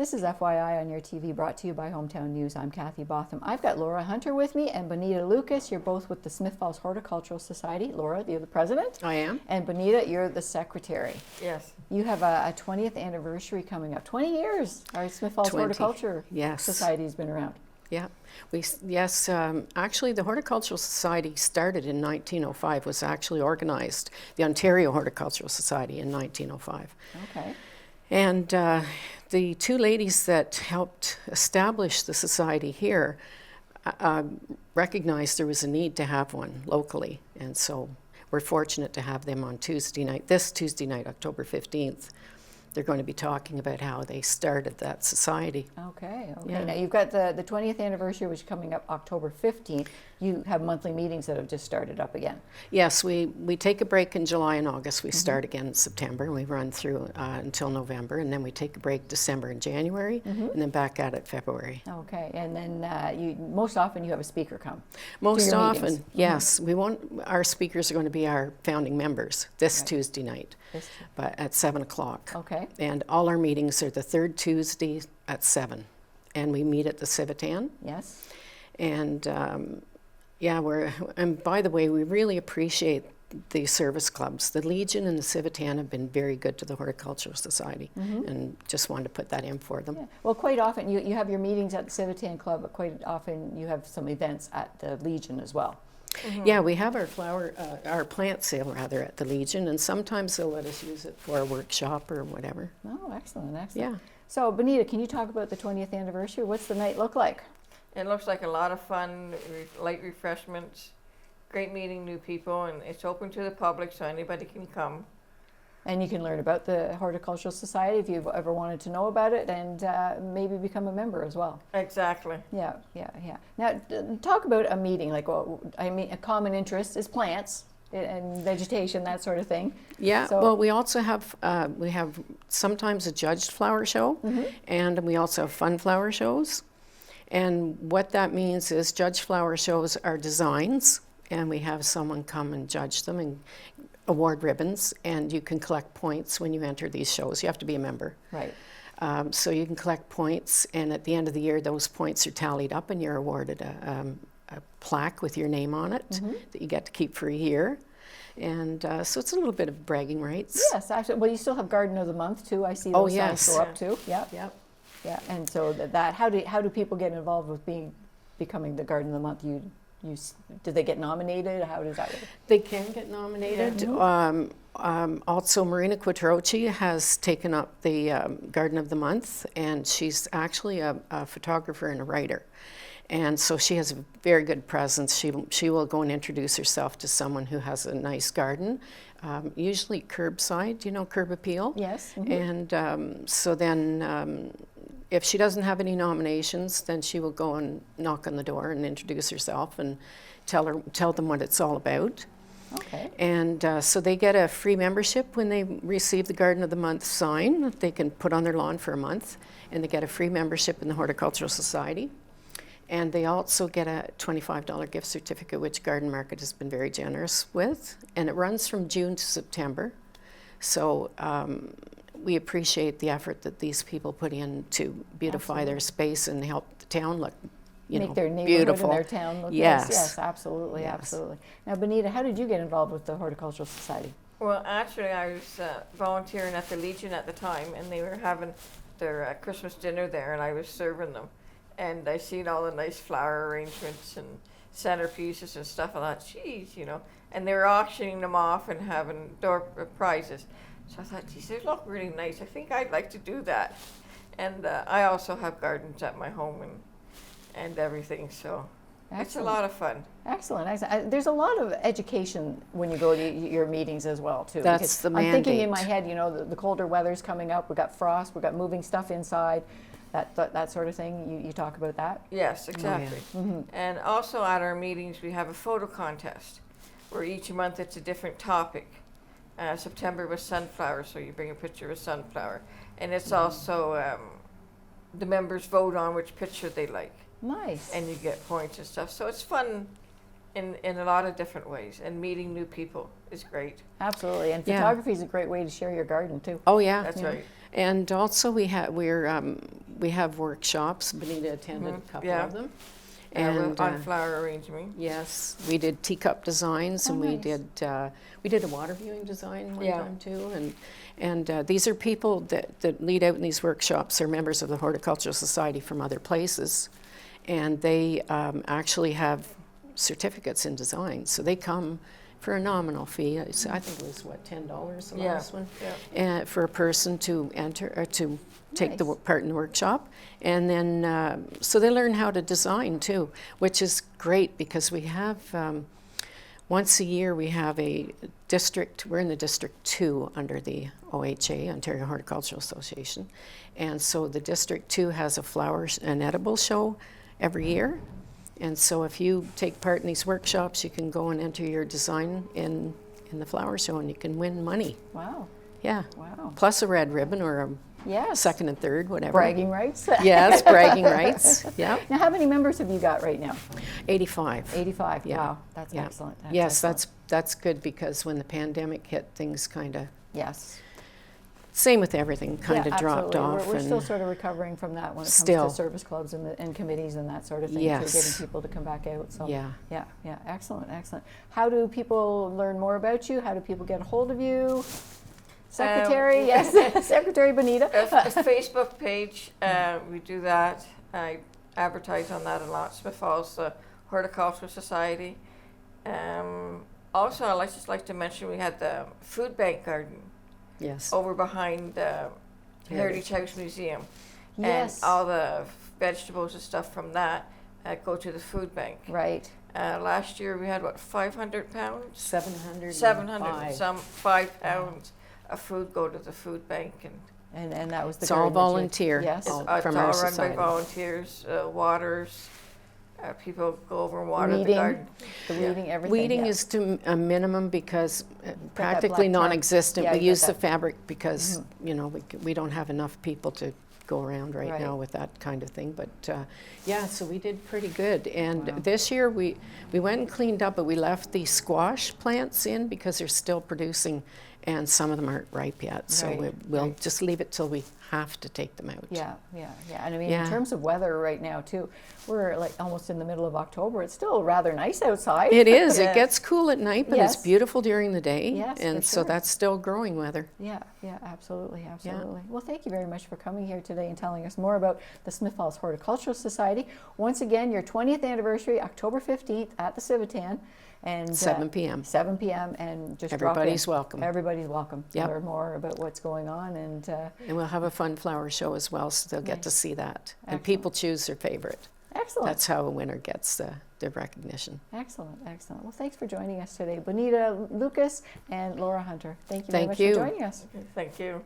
This is FYI on your TV, brought to you by Hometown News. I'm Kathy Botham. I've got Laura Hunter with me and Bonita Lucas. You're both with the Smith Falls Horticultural Society. Laura, you're the president. I am. And Bonita, you're the secretary. Yes. You have a 20th anniversary coming up. 20 years our Smith Falls 20. Horticulture Yes. Society has been around. Yeah. Actually, the Horticultural Society started in 1905, was actually organized, the Ontario Horticultural Society in 1905. Okay. And the two ladies that helped establish the society here recognized there was a need to have one locally. And so we're fortunate to have them on Tuesday night, this Tuesday night, October 15th. They're going to be talking about how they started that society. Okay. Yeah. Now you've got the 20th anniversary, which is coming up October 15th. You have monthly meetings that have just started up again. Yes, we take a break in July and August. We start again in September, and we run through until November, and then we take a break December and January, and then back at it February. Okay, and then most often you have a speaker come. Most your often, meetings. yes. We won't. Our speakers are going to be our founding members this Tuesday night, but at 7 o'clock. Okay. And all our meetings are the third Tuesday at 7, and we meet at the Civitan. Yes. And and by the way, we really appreciate the service clubs. The Legion and the Civitan have been very good to the Horticultural Society, and just wanted to put that in for them. Yeah. Well, quite often you have your meetings at the Civitan Club, but quite often you have some events at the Legion as well. Yeah, we have our plant sale rather at the Legion, and sometimes they'll let us use it for a workshop or whatever. Oh, excellent, excellent. Yeah. So, Bonita, can you talk about the 20th anniversary? What's the night look like? It looks like a lot of fun, light refreshments, great meeting new people, and it's open to the public, so anybody can come. And you can learn about the Horticultural Society if you've ever wanted to know about it, and maybe become a member as well. Exactly. Yeah. Now, talk about a meeting. Like, a common interest is plants and vegetation, that sort of thing. Yeah. So, well, we also have sometimes a judged flower show, and we also have fun flower shows. And what that means is judged flower shows are designs, and we have someone come and judge them and award ribbons, and you can collect points when you enter these shows. You have to be a member. Right. So you can collect points, and at the end of the year, those points are tallied up, and you're awarded a plaque with your name on it that you get to keep for a year. And so it's a little bit of bragging rights. Yes, actually. Well, you still have Garden of the Month too. I see those signs go up too. Yeah. Yep. Yeah. And so how do people get involved with becoming the Garden of the Month? Do they get nominated? How does that work? They can get nominated. Also, Marina Quattrochi has taken up the Garden of the Month, and she's actually a photographer and a writer. And so she has a very good presence. She will go and introduce herself to someone who has a nice garden, usually curbside, curb appeal. Yes. And so then if she doesn't have any nominations, then she will go and knock on the door and introduce herself and tell them what it's all about. Okay. And so they get a free membership when they receive the Garden of the Month sign that they can put on their lawn for a month, and they get a free membership in the Horticultural Society. And they also get a $25 gift certificate, which Garden Market has been very generous with, and it runs from June to September. So we appreciate the effort that these people put in to beautify their space and help the town look, Make their neighborhood beautiful. and their town look Yes. nice. Yes, absolutely, absolutely. Now, Bonita, how did you get involved with the Horticultural Society? Well, actually, I was volunteering at the Legion at the time, and they were having their Christmas dinner there, and I was serving them. And I seen all the nice flower arrangements and centerpieces and stuff. I thought, geez, and they were auctioning them off and having door prizes. So I thought, geez, they look really nice. I think I'd like to do that. And I also have gardens at my home and everything, so it's a lot of fun. Excellent, excellent. There's a lot of education when you go to your meetings as well, too. That's the mandate. I'm thinking in my head, the colder weather's coming up. We've got frost. We've got moving stuff inside. That sort of thing. You talk about that? Yes, exactly. Oh, yeah. And also at our meetings, we have a photo contest where each month it's a different topic. September was sunflower, so you bring a picture of a sunflower. And it's also the members vote on which picture they like. Nice. And you get points and stuff. So it's fun in a lot of different ways, and meeting new people is great. Absolutely, and Yeah. photography is a great way to share your garden too. Oh yeah, That's right. and also we have workshops. Bonita attended a couple Yeah. of them, And and on flower arranging. yes, we did teacup designs, Oh, and nice. we did a water viewing design one Yeah. time too, and these are people that lead out in these workshops. They're members of the Horticultural Society from other places, and they actually have certificates in design, so they come for a nominal fee. I think it was what, $10 the Yeah. last one, Yeah. for a person to enter or to take the Nice. part in the workshop, and then so they learn how to design too, which is great because we have once a year we have a district. We're in the District 2 under the OHA, Ontario Horticultural Association, and so the District 2 has an edible show every year. And so if you take part in these workshops, you can go and enter your design in the flower show, and you can win money. Wow, Yeah. wow. Plus a red ribbon or a Yes. second and third, whatever. Bragging rights. Yes, bragging rights. Yeah. Now, how many members have you got right now? 85. 85. Yeah. Wow, that's Yeah. excellent. Yes, excellent. that's good because when the pandemic hit, things kind of, Yes. same with everything, kind Yeah, of dropped absolutely. off. We're still and sort of recovering from that when it comes Still. to service clubs and committees and that sort of thing. Yes. To getting people to come back out. So Yeah. yeah, excellent, excellent. How do people learn more about you? How do people get a hold of you? Secretary, yes, Secretary Bonita. A Facebook page, we do that. I advertise on that a lot. Smith Falls Horticultural Society. Also, I'd just like to mention we had the food bank garden Yes. over behind the Heritage House Museum. Yes. And all the vegetables and stuff from that go to the food bank. Right. Last year we had, what, 500 pounds? 700. 700, some 5 pounds of food go to the food bank. And that was the It's all garden that you- volunteer. Yes. All It's from all our run society. by volunteers, waters, people go over and water the Weeding, garden. the Yeah. weeding, everything. Weeding yeah. is to a minimum because practically black tar. non-existent. Yeah, We you use got the that. fabric because we don't have enough people to go around right Right. now with that kind of thing. But yeah, so we did pretty good. And Wow. this year we went and cleaned up, but we left the squash plants in because they're still producing, and some of them aren't ripe yet. So Right, we'll right. just leave it till we have to take them out. Yeah. And I mean, Yeah. in terms of weather right now too, we're like almost in the middle of October. It's still rather nice outside. It is. Yeah. It gets cool at night, but Yes. it's beautiful during the day. Yes, for and so sure. that's still growing weather. Yeah, absolutely. Well, thank you very much for coming here today and telling us more about the Smith Falls Horticultural Society. Once again, your 20th anniversary, October 15th at the Civitan. And 7 p.m. 7 p.m. and just Everybody's drop in. welcome. Everybody's welcome. Yep. Learn more about what's going on and And we'll have a fun flower show as well, so they'll get to Nice. see that. And Excellent. people choose their favorite. excellent. That's how a winner gets their recognition. Excellent. Well, thanks for joining us today, Bonita Lucas and Laura Hunter. Thank you very Thank much you. for joining us. Thank you.